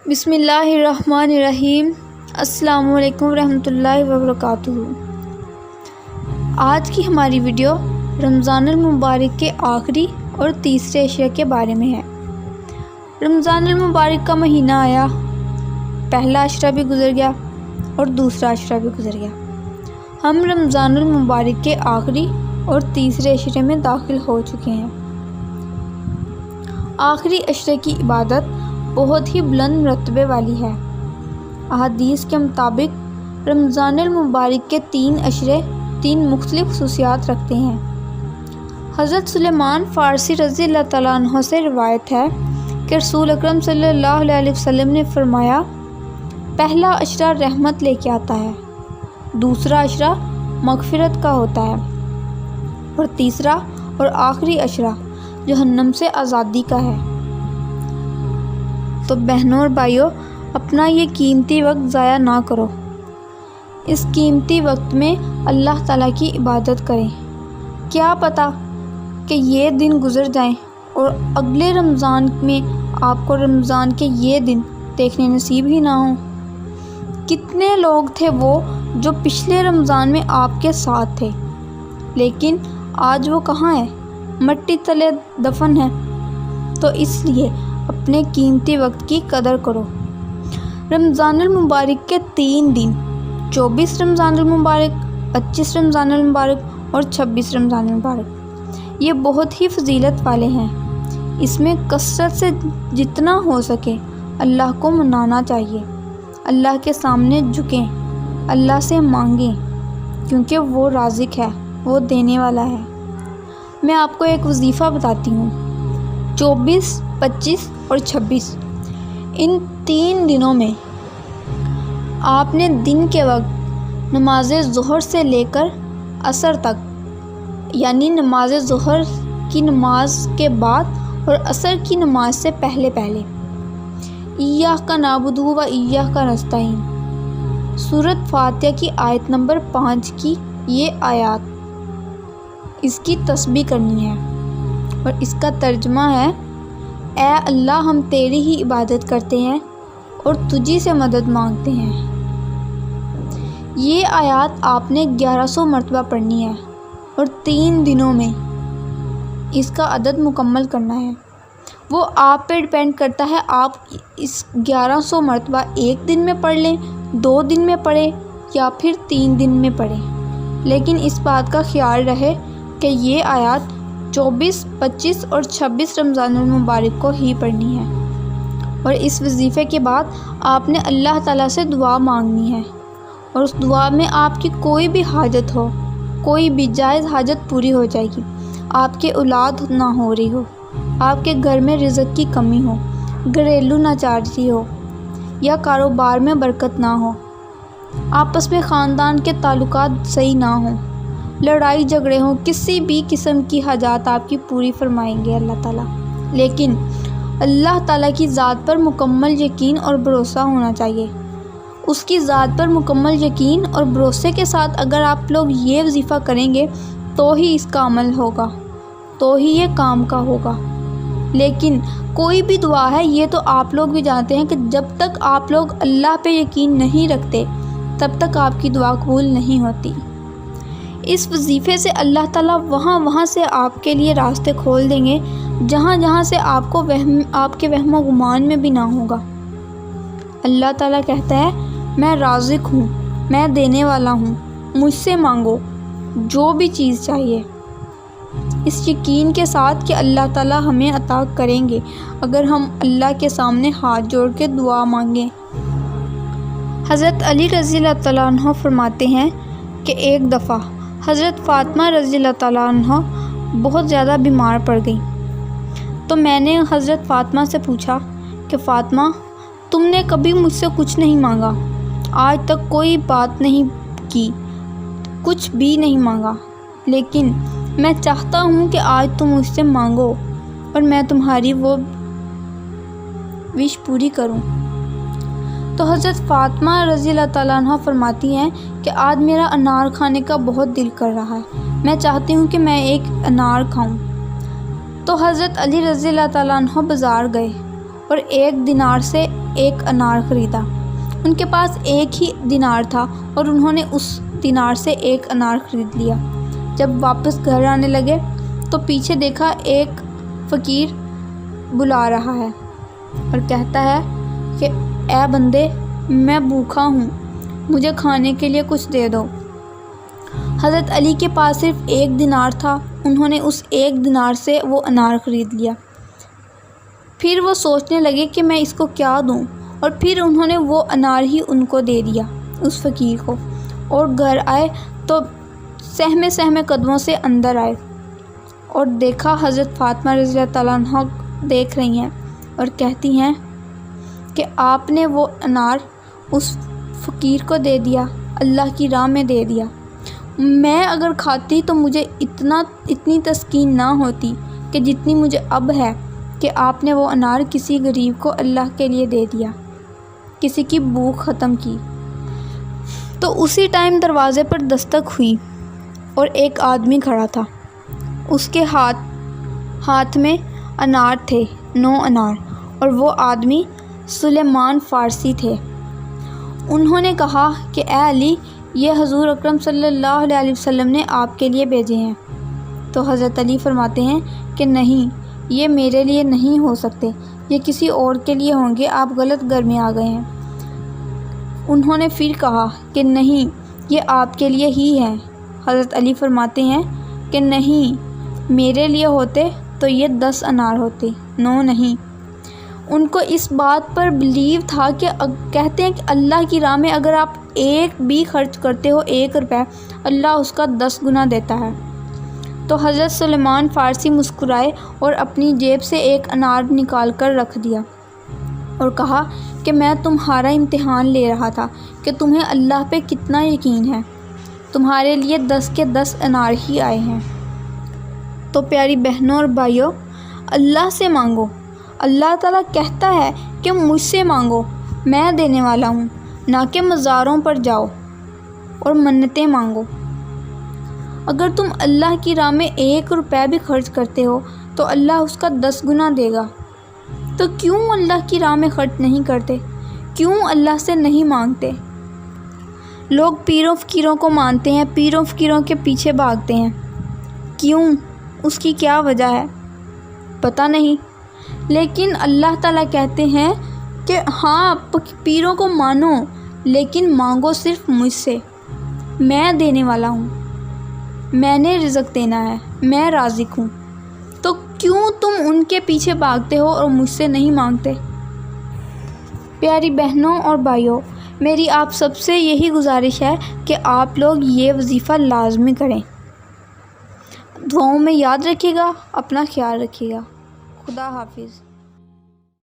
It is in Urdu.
بسم اللہ الرحمن الرحیم۔ السلام علیکم ورحمۃ اللہ وبرکاتہ۔ آج کی ہماری ویڈیو رمضان المبارک کے آخری اور تیسرے عشرے کے بارے میں ہے۔ رمضان المبارک کا مہینہ آیا، پہلا عشرہ بھی گزر گیا اور دوسرا عشرہ بھی گزر گیا۔ ہم رمضان المبارک کے آخری اور تیسرے عشرے میں داخل ہو چکے ہیں۔ آخری عشرے کی عبادت بہت ہی بلند مرتبے والی ہے۔ احادیث کے مطابق رمضان المبارک کے 3 عشرے 3 مختلف خصوصیات رکھتے ہیں۔ حضرت سلیمان فارسی رضی اللہ تعالیٰ عنہ سے روایت ہے کہ رسول اکرم صلی اللہ علیہ وسلم نے فرمایا، پہلا عشرہ رحمت لے کے آتا ہے، دوسرا عشرہ مغفرت کا ہوتا ہے اور تیسرا اور آخری عشرہ جہنم سے آزادی کا ہے۔ تو بہنوں اور بھائیوں، اپنا یہ قیمتی وقت ضائع نہ کرو۔ اس قیمتی وقت میں اللہ تعالیٰ کی عبادت کریں۔ کیا پتہ کہ یہ دن گزر جائیں اور اگلے رمضان میں آپ کو رمضان کے یہ دن دیکھنے نصیب ہی نہ ہوں۔ کتنے لوگ تھے وہ جو پچھلے رمضان میں آپ کے ساتھ تھے، لیکن آج وہ کہاں ہے؟ مٹی تلے دفن ہے۔ تو اس لیے اپنے قیمتی وقت کی قدر کرو۔ رمضان المبارک کے 3 دن 24 رمضان المبارک، 25 رمضان المبارک اور 26 رمضان المبارک، یہ بہت ہی فضیلت والے ہیں۔ اس میں کثرت سے جتنا ہو سکے اللہ کو منانا چاہیے۔ اللہ کے سامنے جھکیں، اللہ سے مانگیں، کیونکہ وہ رازق ہے، وہ دینے والا ہے۔ میں آپ کو ایک وظیفہ بتاتی ہوں۔ 24، 25 اور 26 ان 3 دنوں میں آپ نے دن کے وقت نماز ظہر سے لے کر عصر تک، یعنی نماز ظہر کی نماز کے بعد اور عصر کی نماز سے پہلے ایاک نعبد و ایاک نستعین سورۃ فاتحہ کی آیت نمبر 5 کی یہ آیات، اس کی تسبیح کرنی ہے اور اس کا ترجمہ ہے، اے اللہ ہم تیری ہی عبادت کرتے ہیں اور تجھی سے مدد مانگتے ہیں۔ یہ آیات آپ نے 1100 مرتبہ پڑھنی ہے اور 3 دنوں میں اس کا عدد مکمل کرنا ہے۔ وہ آپ پہ ڈیپینڈ کرتا ہے، آپ اس 1100 مرتبہ ایک دن میں پڑھ لیں، 2 دن میں پڑھیں یا پھر 3 دن میں پڑھیں، لیکن اس بات کا خیال رہے کہ یہ آیات 24، 25 اور 26 رمضان المبارک کو ہی پڑھنی ہے۔ اور اس وظیفے کے بعد آپ نے اللہ تعالیٰ سے دعا مانگنی ہے، اور اس دعا میں آپ کی کوئی بھی حاجت ہو، کوئی بھی جائز حاجت پوری ہو جائے گی۔ آپ کے اولاد نہ ہو رہی ہو، آپ کے گھر میں رزق کی کمی ہو، گھریلو ناچاری ہو یا کاروبار میں برکت نہ ہو، آپس میں خاندان کے تعلقات صحیح نہ ہوں، لڑائی جھگڑے ہوں، کسی بھی قسم کی حاجات آپ کی پوری فرمائیں گے اللہ تعالیٰ۔ لیکن اللہ تعالیٰ کی ذات پر مکمل یقین اور بھروسہ ہونا چاہیے۔ اس کی ذات پر مکمل یقین اور بھروسے کے ساتھ اگر آپ لوگ یہ وظیفہ کریں گے تو ہی اس کا عمل ہوگا، تو ہی یہ کام کا ہوگا۔ لیکن کوئی بھی دعا ہے، یہ تو آپ لوگ بھی جانتے ہیں کہ جب تک آپ لوگ اللہ پہ یقین نہیں رکھتے تب تک آپ کی دعا قبول نہیں ہوتی۔ اس وظیفے سے اللہ تعالیٰ وہاں سے آپ کے لیے راستے کھول دیں گے جہاں سے آپ کے وہم و گمان میں بھی نہ ہوگا۔ اللہ تعالیٰ کہتا ہے، میں رازق ہوں، میں دینے والا ہوں، مجھ سے مانگو جو بھی چیز چاہیے، اس یقین کے ساتھ کہ اللہ تعالیٰ ہمیں عطا کریں گے اگر ہم اللہ کے سامنے ہاتھ جوڑ کے دعا مانگیں۔ حضرت علی رضی اللہ تعالیٰ عنہ فرماتے ہیں کہ ایک دفعہ حضرت فاطمہ رضی اللہ تعالیٰ عنہ بہت زیادہ بیمار پڑ گئیں، تو میں نے حضرت فاطمہ سے پوچھا کہ فاطمہ، تم نے کبھی مجھ سے کچھ نہیں مانگا، آج تک کوئی بات نہیں کی، کچھ بھی نہیں مانگا، لیکن میں چاہتا ہوں کہ آج تم مجھ سے مانگو اور میں تمہاری وہ وش پوری کروں۔ تو حضرت فاطمہ رضی اللہ تعالیٰ عنہ فرماتی ہیں کہ آج میرا انار کھانے کا بہت دل کر رہا ہے، میں چاہتی ہوں کہ میں ایک انار کھاؤں۔ تو حضرت علی رضی اللہ تعالیٰ عنہ بازار گئے اور 1 دینار سے ایک انار خریدا۔ ان کے پاس ایک ہی دینار تھا اور انہوں نے اس دینار سے ایک انار خرید لیا۔ جب واپس گھر آنے لگے تو پیچھے دیکھا ایک فقیر بلا رہا ہے اور کہتا ہے کہ اے بندے، میں بھوکا ہوں، مجھے کھانے کے لیے کچھ دے دو۔ حضرت علی کے پاس صرف ایک دینار تھا، انہوں نے اس ایک دینار سے وہ انار خرید لیا۔ پھر وہ سوچنے لگے کہ میں اس کو کیا دوں، اور پھر انہوں نے وہ انار ہی ان کو دے دیا، اس فقیر کو، اور گھر آئے تو سہمے سہمے قدموں سے اندر آئے اور دیکھا حضرت فاطمہ رضی اللہ تعالیٰ عنہ دیکھ رہی ہیں اور کہتی ہیں کہ آپ نے وہ انار اس فقیر کو دے دیا، اللہ کی راہ میں دے دیا۔ میں اگر کھاتی تو مجھے اتنی تسکین نہ ہوتی کہ جتنی مجھے اب ہے کہ آپ نے وہ انار کسی غریب کو اللہ کے لیے دے دیا، کسی کی بھوک ختم کی۔ تو اسی ٹائم دروازے پر دستک ہوئی اور ایک آدمی کھڑا تھا، اس کے ہاتھ میں انار تھے، 9 انار، اور وہ آدمی سلیمان فارسی تھے۔ انہوں نے کہا کہ اے علی، یہ حضور اکرم صلی اللہ علیہ وسلم نے آپ کے لیے بھیجے ہیں۔ تو حضرت علی فرماتے ہیں کہ نہیں، یہ میرے لیے نہیں ہو سکتے، یہ کسی اور کے لیے ہوں گے، آپ غلط گھر میں آ گئے ہیں۔ انہوں نے پھر کہا کہ نہیں، یہ آپ کے لیے ہی ہیں۔ حضرت علی فرماتے ہیں کہ نہیں، میرے لیے ہوتے تو یہ 10 انار ہوتے، 9 نہیں۔ ان کو اس بات پر بلیو تھا کہ کہتے ہیں کہ اللہ کی راہ میں اگر آپ ایک بھی خرچ کرتے ہو، 1 روپے، اللہ اس کا 10 گنا دیتا ہے۔ تو حضرت سلیمان فارسی مسکرائے اور اپنی جیب سے ایک انار نکال کر رکھ دیا اور کہا کہ میں تمہارا امتحان لے رہا تھا کہ تمہیں اللہ پہ کتنا یقین ہے، تمہارے لیے 10 کے 10 انار ہی آئے ہیں۔ تو پیاری بہنوں اور بھائیوں، اللہ سے مانگو۔ اللہ تعالیٰ کہتا ہے کہ مجھ سے مانگو، میں دینے والا ہوں، نہ کہ مزاروں پر جاؤ اور منتیں مانگو۔ اگر تم اللہ کی راہ میں 1 روپے بھی خرچ کرتے ہو تو اللہ اس کا 10 گنا دے گا۔ تو کیوں اللہ کی راہ میں خرچ نہیں کرتے؟ کیوں اللہ سے نہیں مانگتے؟ لوگ پیروں فقیروں کو مانتے ہیں، پیروں فقیروں کے پیچھے بھاگتے ہیں، کیوں؟ اس کی کیا وجہ ہے؟ پتہ نہیں۔ لیکن اللہ تعالیٰ کہتے ہیں کہ ہاں، پیروں کو مانو لیکن مانگو صرف مجھ سے، میں دینے والا ہوں، میں نے رزق دینا ہے، میں رازق ہوں۔ تو کیوں تم ان کے پیچھے بھاگتے ہو اور مجھ سے نہیں مانگتے؟ پیاری بہنوں اور بھائیوں، میری آپ سب سے یہی گزارش ہے کہ آپ لوگ یہ وظیفہ لازمی کریں۔ دعاؤں میں یاد رکھیے گا، اپنا خیال رکھیے گا۔ خدا حافظ۔